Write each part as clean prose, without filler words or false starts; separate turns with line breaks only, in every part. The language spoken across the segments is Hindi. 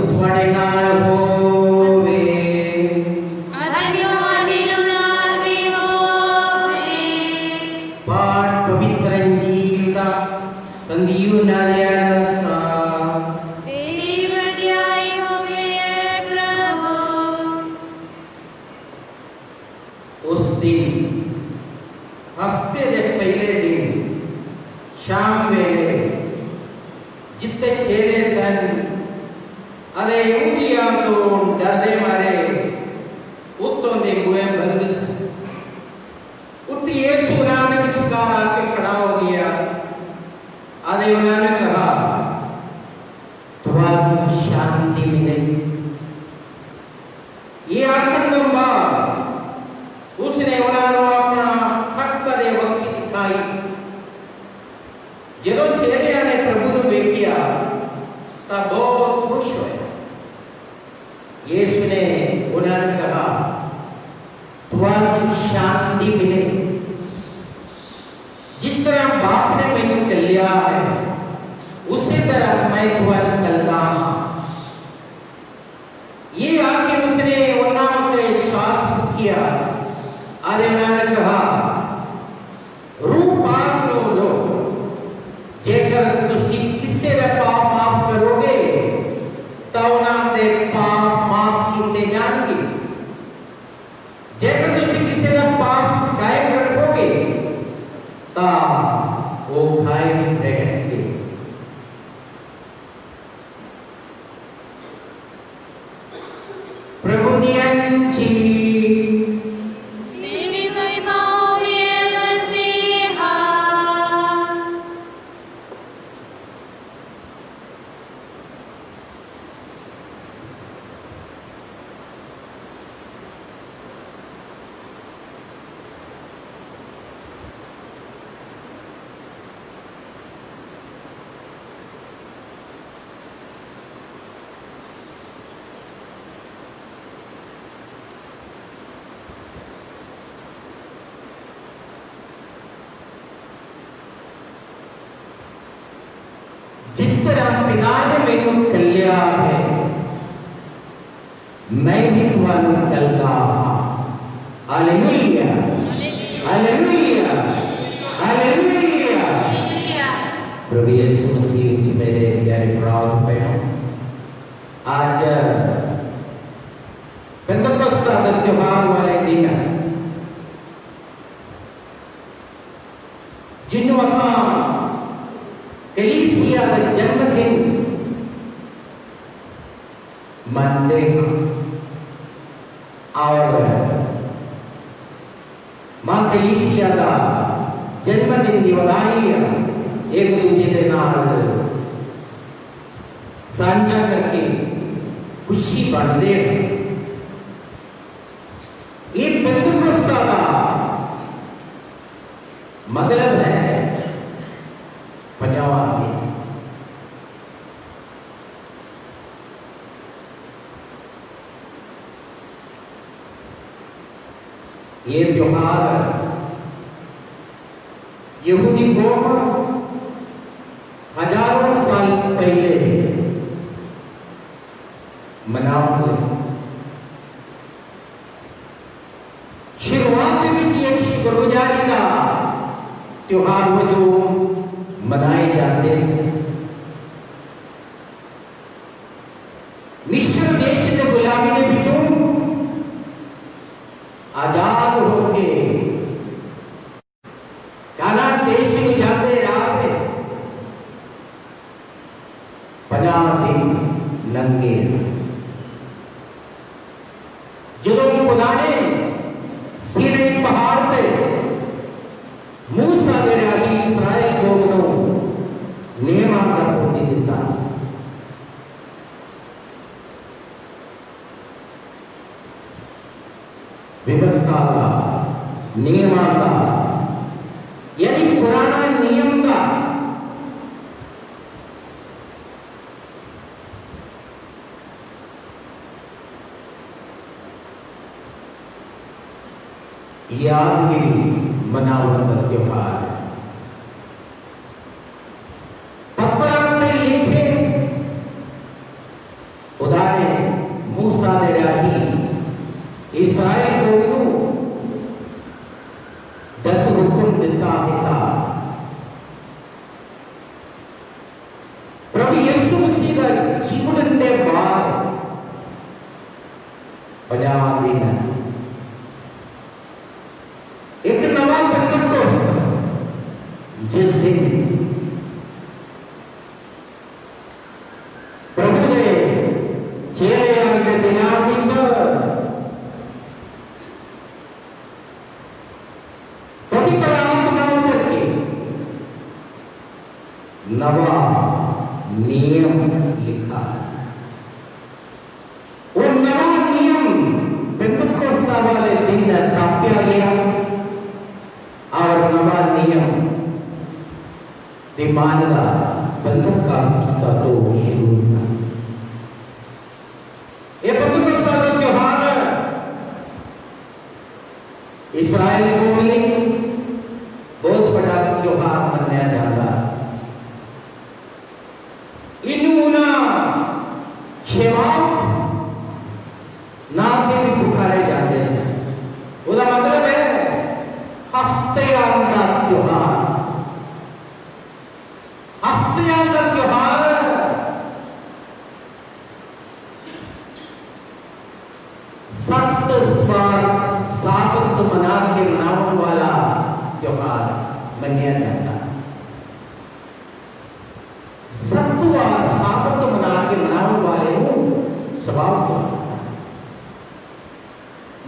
तुम्हारे नाल होवे
अते तुम्हारे नाल भी होवे।
पाठ पवित्र इंजील का संत यूहन्ना दे अनुसार।
तेरी वड्याई होवे प्रभु।
उस दिन हफ्ते के पहले दिन शाम वेले जितने चेले सन अरे यहूदियां तो डरदे मारे उत्तों दे हुए बंद सन। उठी यीशु नाम के चिकार आके खड़ा हो गया। अरे उन्होंने कहा तुम्हारी शांति मिले। ये आखिर बाद उसने उन्होंने अपना हक दे वक्त दिखाई। जो चेलिया ने प्रभु को देखिया तब बहुत खुश हुए। यीशु ने उन्होंने कहा तुम्हारी शांति मिले। जिस तरह बाप ने मैंने कल्या है उसी तरह मैं तुम्हारी कलता हूं। ये आके उसने उन्होंने श्वास किया। आदे उन्होंने कहा रूह पाक लो जेकर तुसी किसी दा पाप माफ करोगे तो उन्होंने पाप माफ किए जाएंगे। जेकर तुसी किसी दा पाप कायम रखोगे तो वो कायम रहेंगे। प्रभु दियंची
तेरी महिमा और ये मसीहा।
जिस तरह पिता ने मैनू कल्या है मैं भी तुम्हारू कलता हां। Hallelujah hallelujah hallelujah. प्रभु यीशु मसीह जी मेरे प्यारे प्राण बहनों, आज पेंतकोस्त का त्योहार वाले दिन जिन्हों असा कलीसिया का जन्मदिन मनते और मां कलीसिया का जन्मदिन की बधाई एक दूसरे के नाल साझा करके खुशी बांटते हैं। ये पेंतकोस्त का मतलब है पंजाब। ये त्योहार यहूदी कौम हजारों साल पहले मनाते। शुरुआत में ये शुक्रगुजारी का त्योहार वो जो मनाए जाते थे। मिस्र देश के गुलामी के बिचों आजाद होके कानान देश में जाते रहे 50 दिन नंगे। जो खुदा ने सीनै पहाड़ पे मूसा दे राही इस्राएल कौम को नियम आकर होती दिता। व्यवस्था का नियम का यानी पुराना नियम का यादगिरी मनाने का त्योहार है। पत्र में लिखे उदाहरण ही इस्राएल को 10 हुक्म दिता है। प्रभु यीशु मसीह का जीवन के बाद 50 दिन एक नवा पेंटेकोस्त जिस दिन प्रभु ने चेहरे के दिना पवित्र आत्मा करके नवा नियम लिखा है। वो नवा नियम पेंटेकोस्त वाले दिन स्थापित गया और नवा नियम विमानदा बंधक का तो शुरू था। ये पेंटेकोस्त का त्योहार इस्राएल को मिले बहुत बड़ा त्योहार मनाया जाता है। इन्होंने शेवात नाते भी पुकारे जाते हैं। उसका मतलब है हफ्तेयां का त्योहार। हफ्तेयां का त्योहार साबत मना के मनाने वाला त्योहार मनाया जाता है। सत्वा साबत मना के मनाने वाले हो स्वभाव को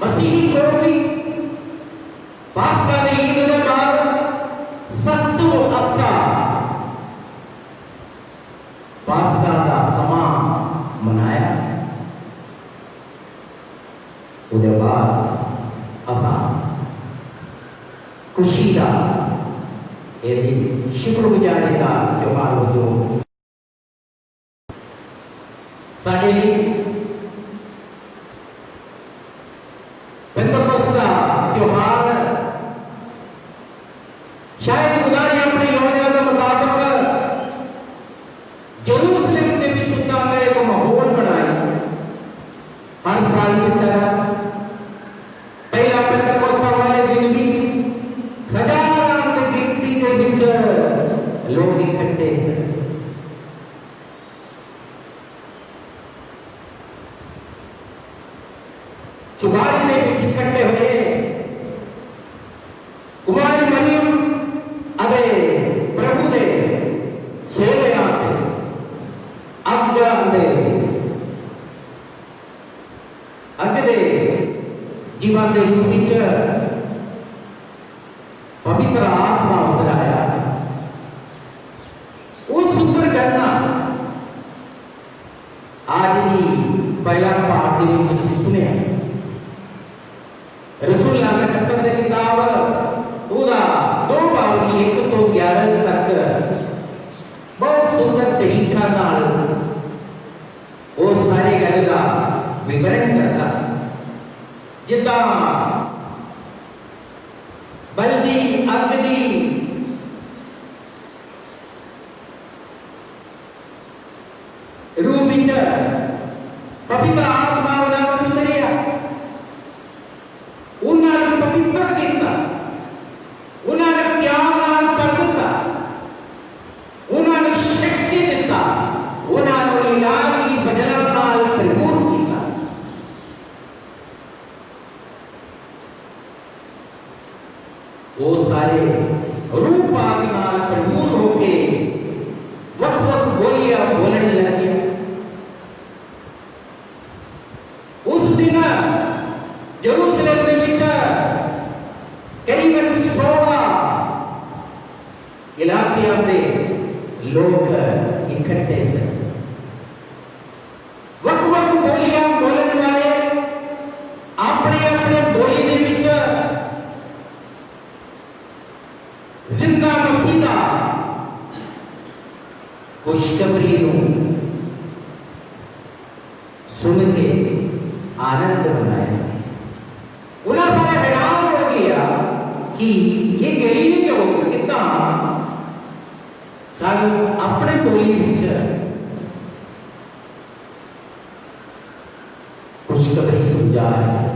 मसीही को भी पास्का ने ईद के बाद सत्व अक्का पास्का का समा मनाया। उसके बाद असा खुशी का ये दिन शुक्रगुजारी का त्योहार हो जो साढ़े पेंटेकोस्त का त्योहार शायद खुदा ने अपनी योजना के मुताबिक जेरूसलम ने भी खुदा का एक माहौल बनाया। हर साल की तरह पहला पेंटेकोस्त वाले दिन भी हजारों की गिनती के बीच लोग इकट्ठे थे। चुबारी ने बीच इकट्ठे हुए। कुमारी मरियम अदे प्रभु दे सेले आते आज्ञा दे अगले जीवन के रूप विच पवित्र आत्मा उतराया। वो सुंदर घटना आज की पहला पाठ के सुने। रसूलुल्लाह ने कत्तर की किताब पूरा 2 बाब की 1 तो 11 तक बहुत सुंदर तरीका नाल वो सारे गल का विवरण करता। जिदा बल्दी अगदी रूप विच पवित्र आत्मा उन्हें उतरिया। उन्होंने पवित्र किया, उन्होंने प्यार नाल कर दिता, उन्होंने शक्ति दिता, उन्होंने इलाज की बदला नाल भरपूर किया। वो सारे रूप आदि नाल भरपूर होके वक्त बोलिया बोलने लगे। उस दिन जेरूसलम के बीच करीबन 16 इलाके के लोग इकट्ठे से वक्त बोलियां बोलने वाले अपने अपने बोली के बीच जिंदा मसीहा खुशखबरी सुन के आनंद मनाया। उन्हें सारे हैरान हो गया कि ये गलीली के होगा कितना सारू अपने बोली विच खुशखबरी समझा है।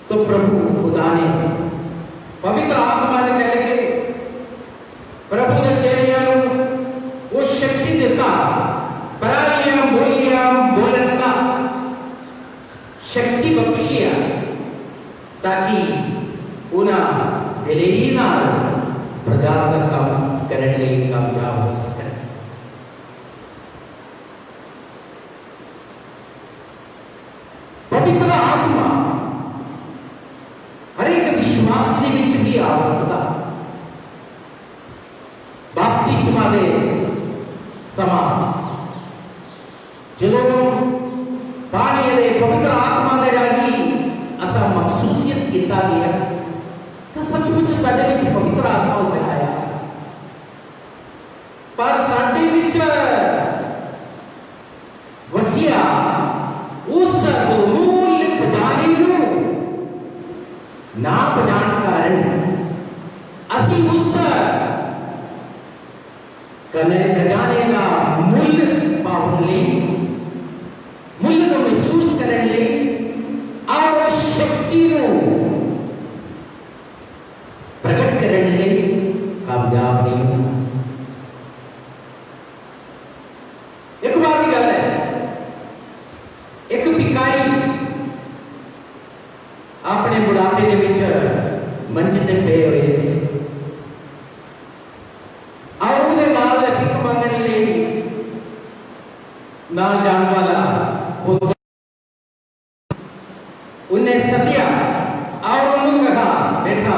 तो प्रभु खुदा ने पवित्र आत्मा ने कह लगे प्रभु ने चेलियां वो शक्ति देता परालियां बोलियां बोलन का शक्ति बख्शिया ताकि उना दिलेरी ना प्रजा का काम करने लिए कामयाब हो सके। पवित्र आत्मा हर एक विश्वासी विच भी आवश्यकता बपतिस्मा दे समा ਜਦੋਂ पानी दे पवित्र आत्मा दे राही असा महसूसियत किया गया तो सचमुच साडे विच पवित्र आत्मा उतर आया पर साडे विच वसिया उस मूल खजाने नूं ना पहचान कारण असी उस कने खजाने का मुल पाउण लई मुल को महसूस करने लई और शक्ति को प्रकट करने लई कामयाब नहीं होता। एक बार की गल है एक भिखारी अपने बुढ़ापे के विच मंच ते पे हुए सी और उहदे नाल भिख मंगण लई नाल जाण वाला उन्हें सतिया और उन्होंने कहा बेटा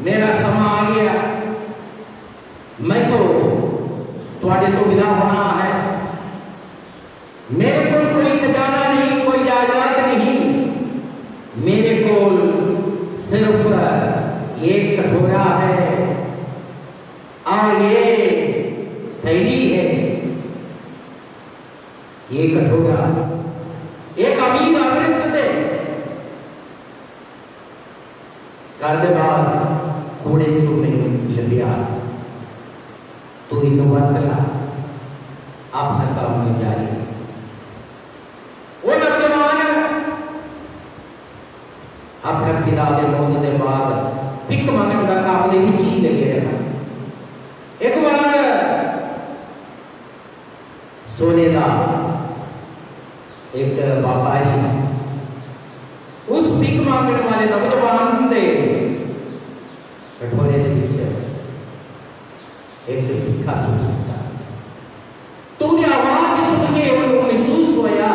मेरा समा आ गया मैं तो तुहाडे तो विदा होना है मेरे को कोई खजाना नहीं कोई जायदाद नहीं मेरे को सिर्फ एक कटोरा है और ये थैली है ये कटोरा एक अमीर अमृत दे कर दे बाद कूड़े जो नहीं लबिया तो इन वर्तला अपना काम में जारी वो नौजवान अपने पिता के मौत के बाद भिख मंगने का काम दे विच ही लगे रहना। एक बार सोने का एक व्यापारी उस भिख मांगने वाले नौजवान दे कटोरे के पीछे एक सिक्का सुनता तो ये आवाज सुन के उनको महसूस हुआ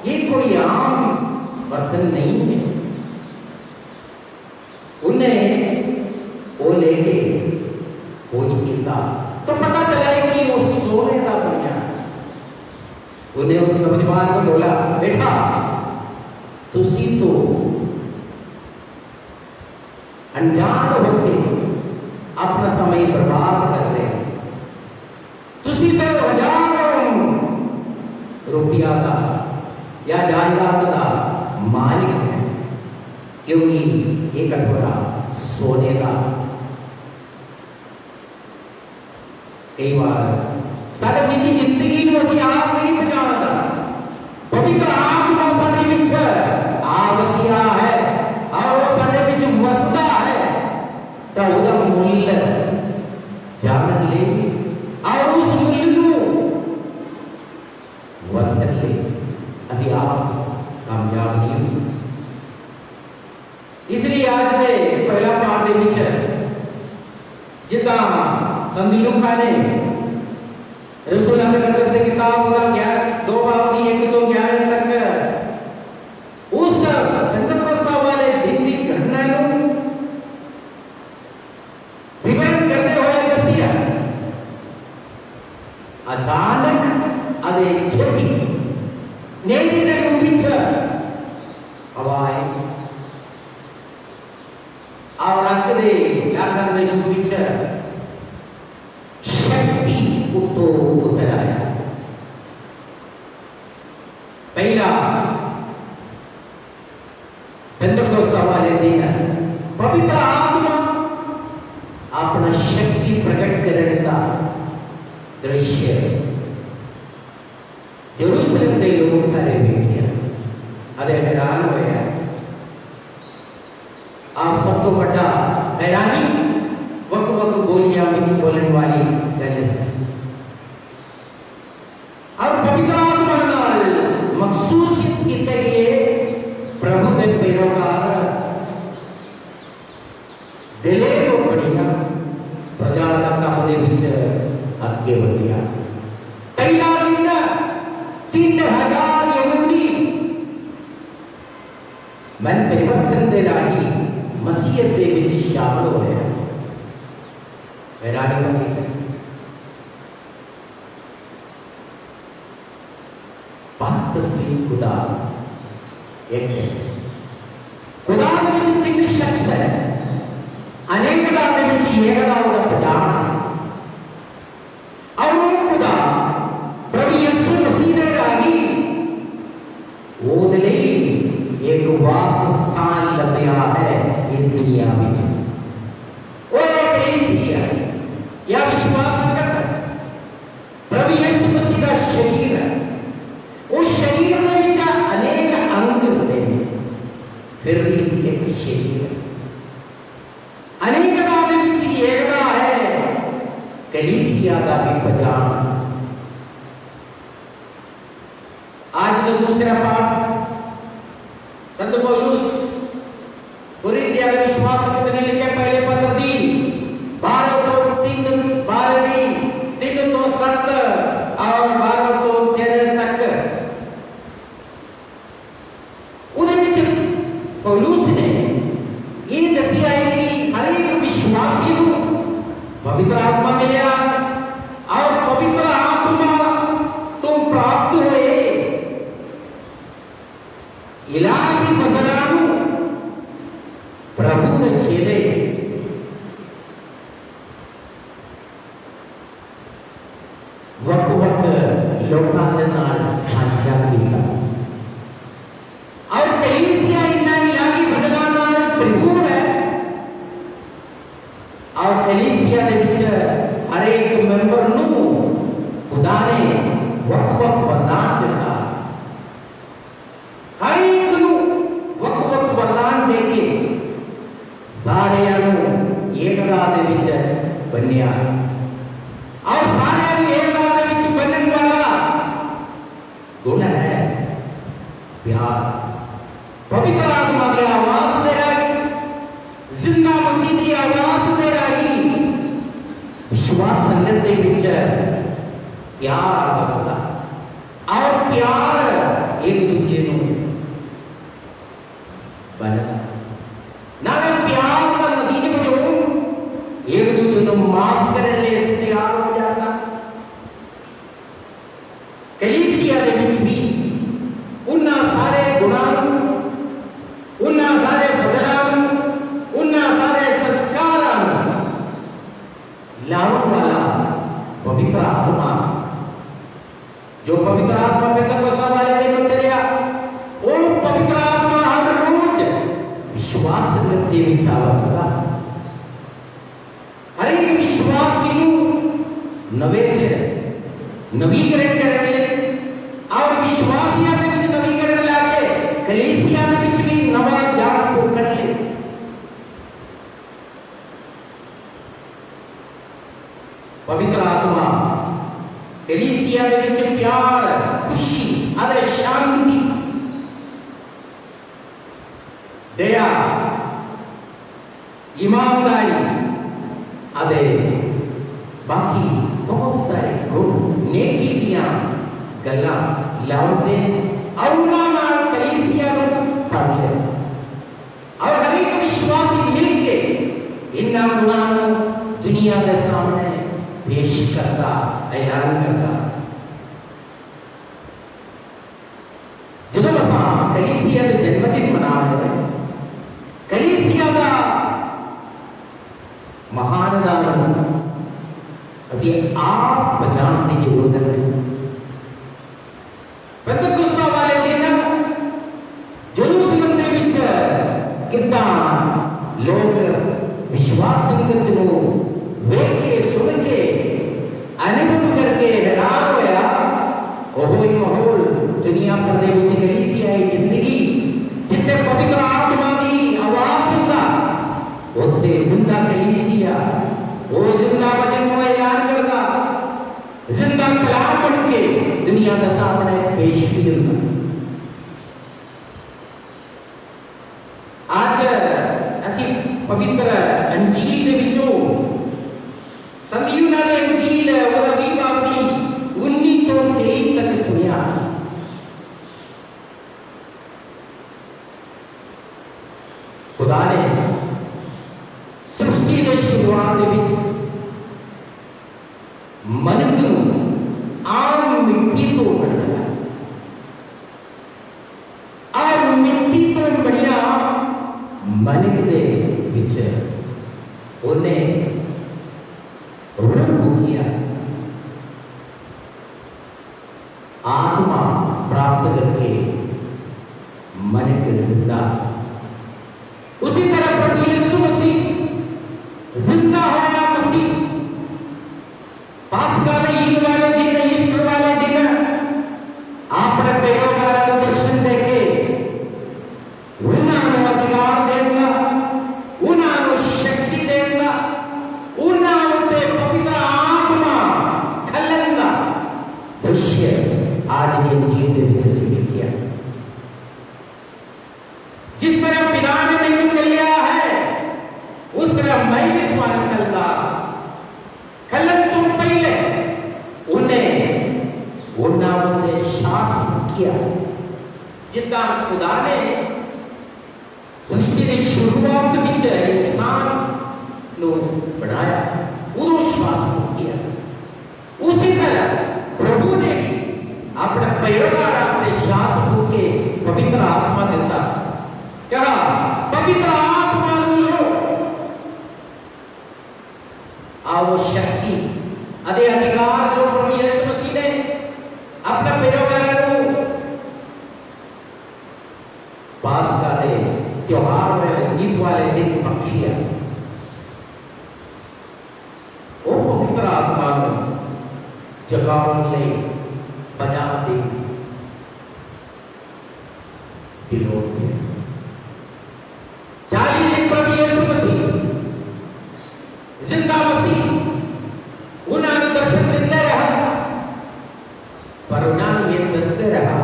ये कोई आम बर्तन नहीं है। उन्हें वो लेके खोज किया तो पता चला कि वो सोने का बना। उन्हें उस नौजवान को बोला बेटा तुसी तो अनजान होके अपना समय बर्बाद कर ले तुसी तो हजारों रुपया का या जायदाद का मालिक है क्योंकि ये कटोरा सोने का। कई बार साढ़े निजी जिंदगी में असी आप नहीं पहचानता पवित्र आत्मा साढ़े विच आवसिया है और वो साढ़े विच वसदा है तो उसका मूल्य जान ले और उस मूल्य को वर्तन ले असी आप कामयाब नहीं हो। इसलिए आज दे पहला पाठ दे विच जिदा संत लूका ने रसूलां दे करते किताब दा 2 बाब दी 1 तो 11 तक उस पेंतकोस्ता वाले दिन दी घटना को विवरण करते हुए दसिया। अचानक अदे छेती नेदी दे विच हवाए और रख दे लाखन दे विच शक्ति उतो उतर आया। पहला पेंतकोस्ता वाले दिन पवित्र आत्मा अपना शक्ति प्रकट करने का दृश्य जेरूसलम ਦੇ ਲੋਕ ਸਾਰੇ ਵੇਖਿਆ ਅਦੇ ਹੈਰਾਨ ਹੋਇਆ। आप सब तो बड़ा हैरानी वक्त वक्त बोलियां में बोलने वाली गल से और पवित्र आत्मा नाल मखसूस किते गए प्रभु दे पैरोकार दिले को बढ़िया प्रजा का काम दे विच अगे बढ़िया। पहला दिन 3000 यहूदी मन परिवर्तन दे राही मसीहत दे विच शामिल हो रहे हैं। हैरानी होती है। बात तस्वीर खुदा एक है। खुदा दे विच तीन शख्स है। अनेकता दे विच एकता होदा पहचान और वो खुदा प्रभु यीशु मसीह दे राही वो दे एक वास स्थान लभ्या है इस दुनिया में। वो एक कलीसिया या विश्वास करता प्रभु यीशु मसीह का शरीर है। उस शरीर में अनेक अंग होते हैं फिर भी एक शरीर है। अनेकता में एकता है कलीसिया का भी पहचान। आज तो दूसरा पाठ संत पौलुस कुरिन्थियों के विश्वास कितने लिखे पहले पत्र 3 12 तो 3 तो 7 और 12 तो 13 तक उन्हें पौलुस ने ये दसिया है कि हर एक विश्वासी को पवित्र आत्मा मिला और पवित्र आत्मा तुम प्राप्त हुए इलाही वचनानु प्रभु ने चेले वक्त वक्त लोकां दे नाल साझा कीता और कलीसिया इन्ना इलाही वचनां नाल भरपूर है और कलीसिया दे विच हर एक मेंबर नू खुदा ने वक्त वक्त वरदान दिता। हर एक नू वक्त वक्त वरदान दे के सारियां नू एकता दे विच बन्निया और सारियां नू एकता दे विच बन्नण वाला गुण है प्यार। पवित्र आत्मा की आवाज दे रही जिंदा मसीह की आवाज दे रही विश्वास संगत दे विच प्यार बसदा और प्यार एक दूजे नू बनता नाले प्यार का नतीजा जो एक दूसरे को माफ करने ले तैयार हो जाता। कलीसिया दे विच भी उन्ना सारे गुणां उन्ना सारे भजनां उन्ना सारे संस्कारां लावन वाला पवित्र आत्मा जो पवित्र आत्मा पेंतकोस्ता वाले दिन उतरिया वो पवित्र आत्मा हर रोज विश्वास करते विचार सदा हर एक विश्वासी नू नवे से नवीकरण करने ले और विश्वासियों के विच नवीकरण लाके कलीसिया के विच भी नवा जान को कर ले। पवित्र आत्मा कलीसिया के विच प्यार खुशी और शांति दया ईमानदारी अदे बाकी बहुत सारे गुण नेकी दियां गल्लां लाउंदे और उन्हां कलीसिया को पढ़ ले और हर एक विश्वासी मिलके इन्हां गुणां दुनिया के सामने पेश करता ऐलान करता। जदों असां कलीसिया के जन्मदिन मना रहे कलीसिया का महान असी आप बचाने की जरूरत है। पेंतकोस्ता वाले दिन जेरूसलम दे विच कितना लोग विश्वास संगत को वेख के सुन के अनुभव करके हैरान होया। वो ही माहौल दुनिया पर दे विच कलीसिया की जिंदगी जिथे पवित्र आत्मा की आवाज सुनता उत्थे जिंदा कलीसिया वो जिंदा वचन को ऐलान करता जिंदा कलाम बन के दुनिया के सामने पेश भी होता। आज असी पवित्र अंजील दे विचों संदीप नाले अंजील और अभी बाबी 19 तो 23 तक सुनिया। खुदा ने सृष्टि के शुरुआत विच मनुख नूं आम मिट्टी तो बनाया और मिट्टी तो बनिया मनुख दे विच उन्हें रूह किया आत्मा प्राप्त करके मनुख जिंदा। उसी तरह प्रभु यीशु मसीह जिंदा होया मसीह पास्का दे ईद वाले दिन ईस्टर वाले दिन अपने पैरोकारों को दर्शन देके उन्होंने अधिकार देगा उन्होंने शक्ति देगा उन्होंने पवित्र आत्मा खलंगा दृश्य आज के जीवन के विच सिद्ध किया। जिस तरह पिता ने नहीं लिया है उस तरह मैं भी तुम्हारा कलदा कलन तुम पहले उन्होंने शासन किया जितना खुदा ने सृष्टि की शुरुआत विच इंसान को बनाया उदों शासन किया। उसी तरह प्रभु ने अपने पैरोकार अपने शासन के पवित्र आत्मा देता क्या पवित्र आत्मा लो आओ शक्ति अदे अधिकार जो प्रभु यीशु मसीह ने अपने पैरोकारों को पास्का दे त्योहार में ईद वाले दिन बख्शिया। वो पवित्र आत्मा जगाने बजा दे दिलों में 40 दिन प्रभु यीशु मसीह जिंदा मसीह उन्होंने दर्शन देते रहा पर उन्होंने ये दसते रहा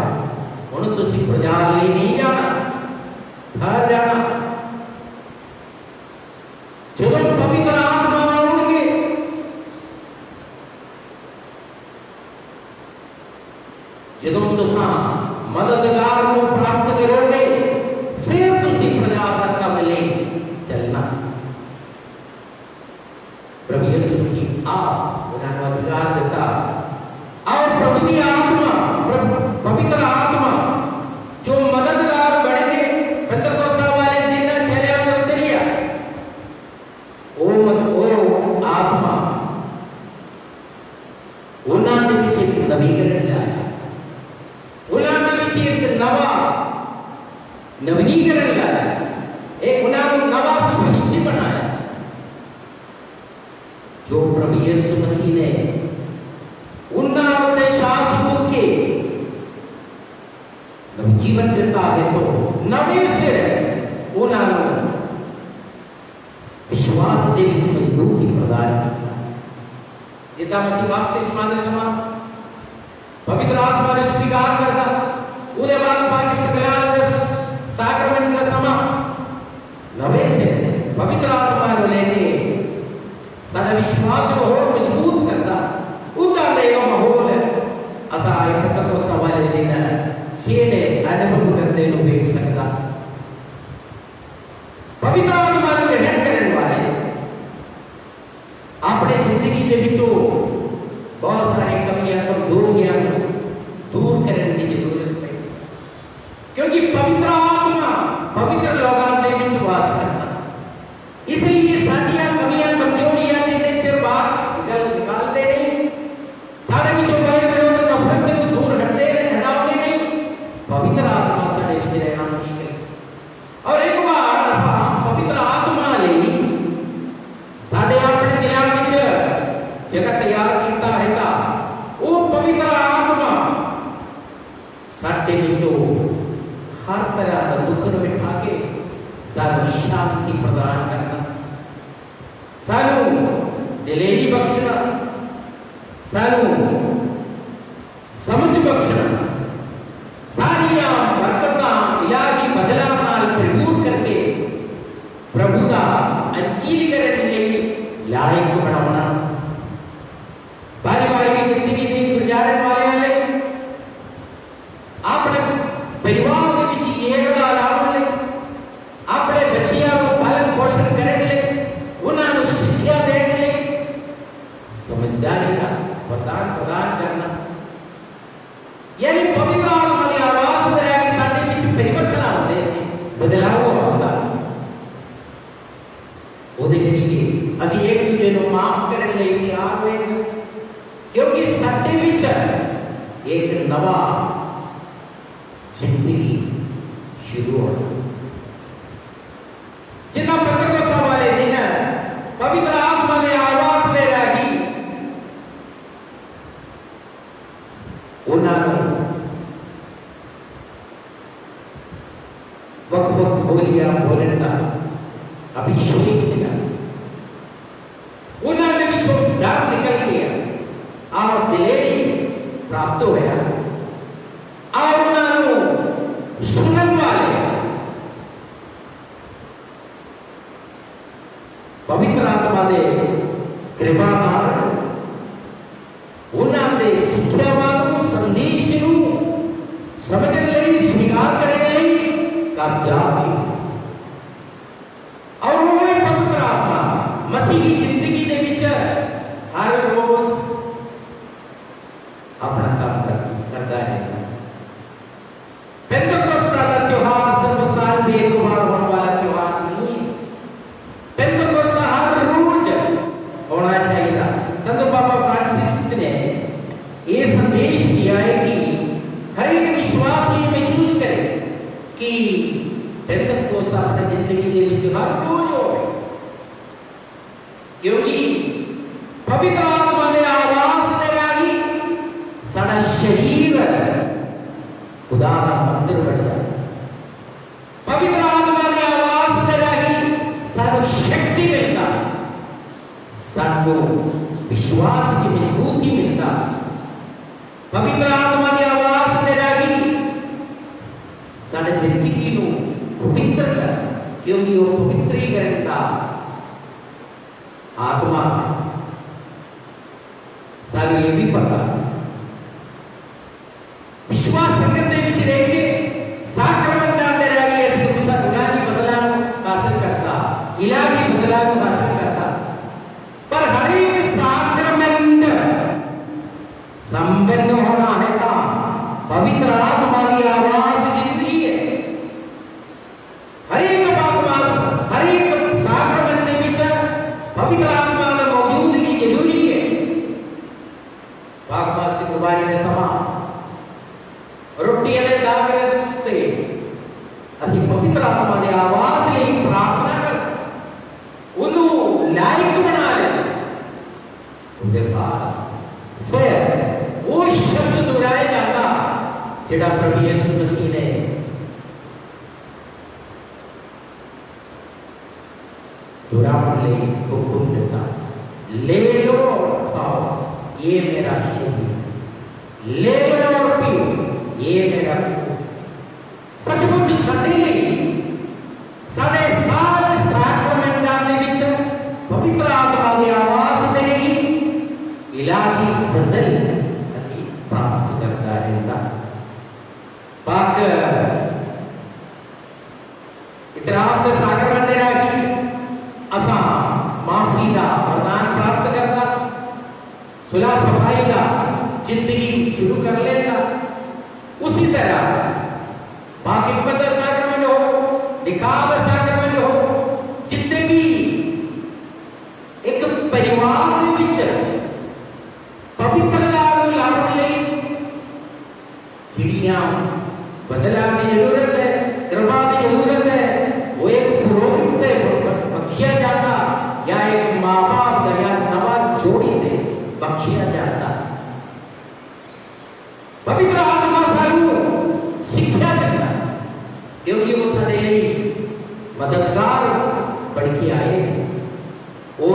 उन्होंने तुसी प्रचार ले नहीं जाना घर जाना जो पवित्र आत्मा आउणगे जो तुसा मददगार को प्राप्त करोगे फिर तुसी प्रचार का मिले चलना। प्रभु यीशु मसीह आप उन्होंने अधिकार देता और प्रभु की आत्मा पवित्र आत्मा जो मददगार बन गए पेंतकोस्ता वाले दिन चले आए उतरिया ओ आत्मा उन्होंने विच एक नवीकरण लाया उन्होंने विच एक नवीनीकरण लाया एक उन्होंने नवा सृष्टि बनाया जो प्रभु यीशु मसीह ने उन्होंने शासन के जीवन देता है तो नवे से उन्होंने विश्वास दे मजबूती प्रदान किया। जितना मसीह बपतिस्मा दे समा पवित्र आत्मा ने स्वीकार करता उसके बाद पाकिस्तान के साक्रमेंट का समा नवे से पवित्र आत्मा को लेके सारा विश्वास को और मजबूत करता उदा देव माहौल असा पेंतकोस्ता वाले दिन सीने अनुभव करने को देख सकता। पवित्र आत्मा के ग्रहण करने वाले अपने जिंदगी के विचों बहुत सारे कमियां कमजोरियां दूर करने की जरूरत है क्योंकि पवित्र आत्मा पवित्र लोगों के विच वास करता इसलिए साडियां कमियां कमजोरियां के नेचर बात निकालते नहीं सारे विचों बैर विरोध नफरत को दूर हटते हटाते नहीं पवित्र आत्मा साडे विच रहना मुश्किल और एक बार पवित्र आत्मा ले साडे अपने दिलों विच जगह तैयार किया है वो पवित्र आत्मा साडे विचों हर तरह का दुख नूं मिटा के सानूं शांति प्रदान करना, सानूं दिलेरी बख्शना, सानूं समझ बख्शना, सारिया बरकतां इलाही बदलाव नाल भरपूर करके प्रभु का अंजीलीकरण के लायक बनाना, पारिवारिक जिंदगी में गुजारन वाले अपने परिवार के विच एकता लावन ले, अपने बच्चियां को पालन पोषण करने ले, उन्होंने शिक्षा देने ले समझदारी का वरदान प्रदान करना, यानी पवित्र आत्मा की आवाज द्वारा कि साडे विच परिवर्तन आउंदे ने, बदलाव आउंदा, ओदे जरिए असीं एक दूजे को माफ करने लई तैयार होए, क्योंकि साडे विच एक नवा जिंदगी शुरू होना। जिन्ना पेंतिकोस्ता वाले दिन पवित्र आत्मा ने आवाज दे रही, उन्होंने वक्त बोलिया बोलने का अभिषेक मिला, उन्होंने भी जो डर निकल गया और दिलेरी प्राप्त होया, और उन्होंने सुनन वाले पवित्र आत्मा दे कृपा नाल उन्होंने सिक्ख्या वालों संदेश नूं समझने लई स्वीकार करने लई कब्जा किया, और वो पवित्र आत्मा मसीह की जिंदगी दे विच हर रोज अपना काम करता है। पेंतिकोस्ता का त्योहार सिर्फ साल में एक बार होने वाला त्योहार नहीं है, पेंतिकोस्ता हर रोज होना चाहिए। संत पापा फ्रांसिस ने ये संदेश दिया है कि हर एक विश्वास की महसूस करे कि पेंतिकोस्ता अपनी जिंदगी के विच हर रोज हो, क्योंकि पवित्र आत्मा ने आवाज दे रही, साडा शरीर खुदा का मंदिर बन जाए, पवित्र आत्मा ने आवाज दे रही, सानू शक्ति मिलता, सानू विश्वास की मजबूती मिलता, पवित्र आत्मा ने आवाज दे रही, साडे जिंदगी नूं पवित्र कर, क्योंकि वो पवित्रीकरण का आत्मा है। सानू ये भी पता विश्वास संगत दे विच रह के साक्रमण दे रही ऐसे रुसानी बदला हासिल करता, इलाही बदला हासिल करता, पर हर एक साक्रमण संपन्न होना है का पवित्र आत्मा की आवाज जरूरी है। हर एक बकवास, हर एक साक्रमण दे विच पवित्र आत्मा की मौजूदगी जरूरी है। बकवास की कुर्बानी ने समा रोटी वाले दागरस से असी पवित्र आत्मा की आवाज लिए प्रार्थना कर उन्होंने लायक बना ले, उनके बाद फिर वो शब्द दोहराया जाता जिहड़ा प्रभु यीशु मसीह ने दोहराने लिए हुक्म दिता, ले लो और खाओ, ये मेरा शरीर, ले लो और पियो, ये मेरा सचमुच साडे लिए साडे सारे साक्रमेंटां दे विच पवित्र आत्मा की आवाज दे रही इलाही फजल असी प्राप्त करता रहता। पाक इतराफ के साक्रमेंट दे रही असा माफी का वरदान प्राप्त करता, सुलह सफाई का जिंदगी शुरू कर लेता। उसी तरह बाकिकमत साक्रमेंट हो, निकाह साक्रमेंट हो, जितने भी एक परिवार के विच पवित्रता लाने लई चिड़िया बदला की जरूरत है, कृपा की जरूरत है, वो एक पुरोहित से बख्शिया जाता या एक माँ बाप या नवा जोड़ी से बख्शिया जाता। पवित्र आत्मा सानू ਸਿੱਖਿਆ ਦਿੰਦਾ, ਕਿਉਂਕਿ ਉਹ ਸਾਡੇ ਲਈ ਮਦਦਗਾਰ ਬਣ ਕੇ ਆਏ ਨੇ। ਉਹ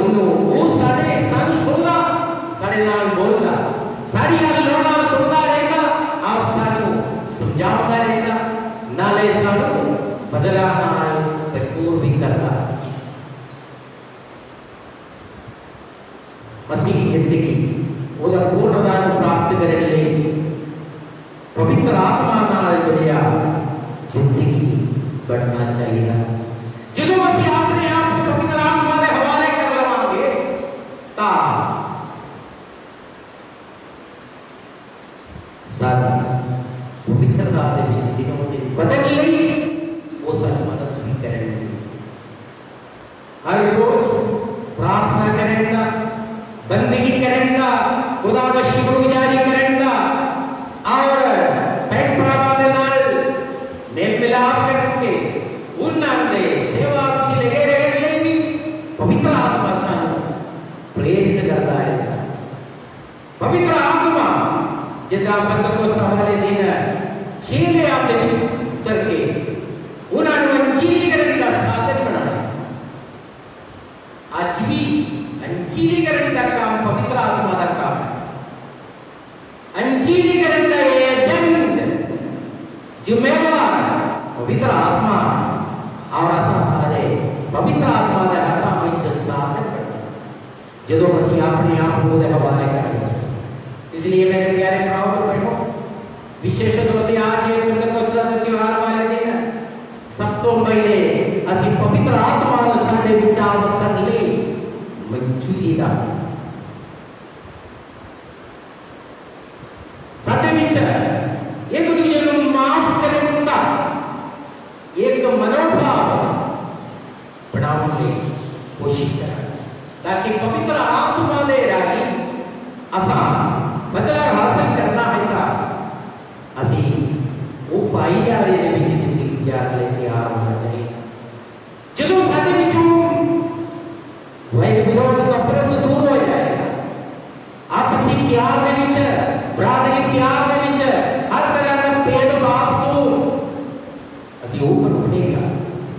ਸਾਨੂੰ ਸੁਣਦਾ, ਸਾਡੇ ਨਾਲ ਬੋਲਦਾ, ਸਾਡੀਆਂ ਲੋੜਾਂ ਸੁਣਦਾ ਰਹੇਗਾ ਔਰ ਸਾਨੂੰ ਸਮਝਾਉਂਦਾ ਰਹੇਗਾ, ਨਾਲੇ ਸਾਨੂੰ ਫਜ਼ਲਾਂ ਨਾਲ ਭਰਪੂਰ ਵੀ ਕਰਦਾ। ਮਸੀਹੀ ਜ਼ਿੰਦਗੀ ਉਹਦਾ ਪੂਰਨਤਾ ਨੂੰ ਪ੍ਰਾਪਤ ਕਰਨ ਲਈ ਪਵਿੱਤਰ ਆਤਮਾ ਨਾਲ ਜੁੜਿਆ ਜ਼ਿੰਦਗੀ ਬਣਨਾ ਚਾਹੀਦਾ। ਜਦੋਂ ਅਸੀਂ ਆਪਣੇ ਆਪ ਨੂੰ ਪਵਿੱਤਰ ਆਤਮਾ ਦੇ ਹਵਾਲੇ ਕਰ ਲਵਾਂਗੇ ਤਾਂ ਸਾਨੂੰ ਪਵਿੱਤਰਤਾ ਦੇ ਵਿੱਚ ਦਿਨੋਂ ਦਿਨ ਬਦਲਣ ਲਈ ਉਹ ਸਾਨੂੰ ਮਦਦ ਵੀ ਕਰਨਗੇ। ਹਰ ਰੋਜ਼ ਪ੍ਰਾਰਥਨਾ ਕਰਨ ਦਾ, ਬੰਦਗੀ ਕਰਨ ਦਾ, ਖੁਦਾ ਦਾ ਸ਼ੁਕਰਗੁਜ਼ਾਰੀ ਕਰਨ ਦਾ ਔਰ ਭੈਣ ਭਰਾਵਾਂ ਦੇ ਨਾਲ ਮੇਲ ਮਿਲਾਪ ਕਰਕੇ ਉਹਨਾਂ ਦੇ ਸੇਵਾ ਵਿੱਚ ਲੱਗੇ ਰਹਿਣ ਲਈ ਵੀ ਪਵਿੱਤਰ ਆਤਮਾ ਸਾਨੂੰ ਪ੍ਰੇਰਿਤ ਕਰਦਾ ਹੈ। ਪਵਿੱਤਰ ਆਤਮਾ ਜਿੱਦਾਂ ਪੰਤਕੋਸਤ ਵਾਲੇ ਦਿਨ ਛੇਲੇ ਆਪਣੇ ਉਤਰ ਕੇ ਉਹਨਾਂ ਨੂੰ ਅੰਜੀਲੀਕਰਨ ਦਾ ਸਾਧਨ ਬਣਾਇਆ। ਅੱਜ ਵੀ अंजीलीकरण का काम पवित्र आत्मा का काम है। अंजीलीकरण का एजेंट जिम्मेवार पवित्र आत्मा और असा सारे पवित्र आत्मा के हाथों में साधन करना जो ਅਸੀਂ ਆਪਣੇ ਆਪ ਨੂੰ ਉਹਦੇ ਹਵਾਲੇ ਕਰਾਂਗੇ। इसलिए मेरे प्यारे भाइयों और बहनों, विशेष तौर पे आज ये पंतकोस्त का त्योहार वाले दिन सब तो पहले ਅਸੀਂ पवित्र आत्मा ਨੂੰ ਸਾਡੇ ਵਿਚਾਰ ਵਸਣ ਲਈ मंजूरी दा साडे विच एक दूजे को माफ करने का एक मनोभाव बनाने की कोशिश करें, ताकि पवित्र आत्मा दे राही असा बदला हासिल करना है। असी वो भाईचारे दे विच जिंदगी गुजार ले तैयार होना चाहिए। जो साडे विचों वह विरोध नफरत दूर हो जाएगा। आपसी प्यार के विच, बरादरी प्यार के विच हर तरह का भेदभाव दूर असी ऊपर उठेगा।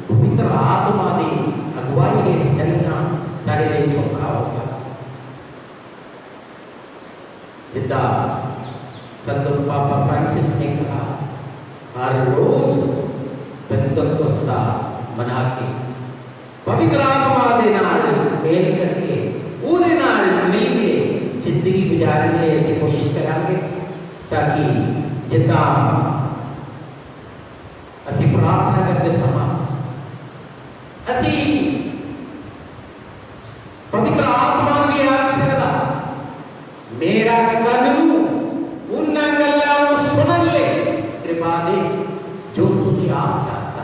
पवित्र आत्मा की अगुवाई में चलना सारे लिए सौखा होगा। जिदा संत पापा फ्रांसिस ने कहा, हर रोज पेंतकोस्त मना के पवित्र आत्मा दे नाल मेल करके उहदे नाल मिल के जिंदगी गुजारने की ऐसी कोशिश करांगे, ताकि जिदा असी प्रार्थना करते समय असी पवित्र आत्मा की याद सकदा मेरा कन उन्ना गल्लां सुनन ले कृपा दे जो तुसी आप चाहता।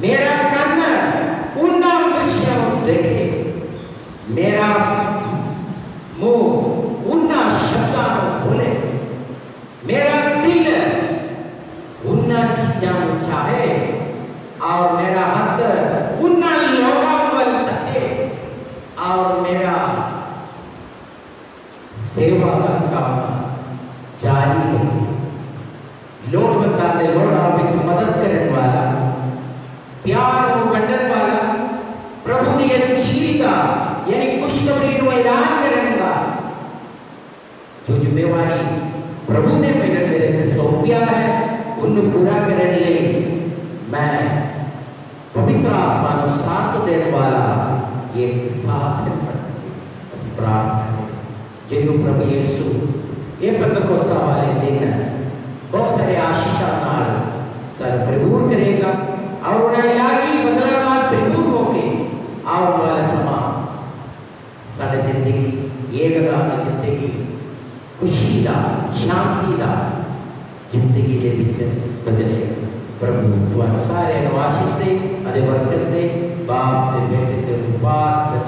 मेरा कन उन्ना दृश्य देखे, मेरा मुंह उन्ना शब्दां बोले, मेरा दिल उन्ना चीज़ां चाहे और मेरा हाथ उन्ना लोगों वल तके और मेरा सेवा का काम जारी है। लोड़वंदा दे लोड़ा विच मदद करने वाला, प्यार को बंटन वाला, प्रभु की अंजील का यानी खुशखबरी को ऐलान करने का जो जिम्मेवारी प्रभु ने मेरे से सौंपिया है, उन्हें पूरा करने लिए मैं पवित्र आत्मा को साथ देने वाला ये साथ प्रार्थना है। जिन्हों प्रभु यीशु ये पेंतकोस्त वाले दिन बहुत सारे आशीषा नाल सर भरपूर करेगा और उन्हें इलाही बदला नाल भरपूर होके आने वाला समा सारे जिंदगी ये जिंदगी खुशी दा शांति दा जिंदगी दे विच बदले। प्रभु तुहानू सारे आशीष दे, अदे बरकत दे, बाप ते बेटे ते रूपात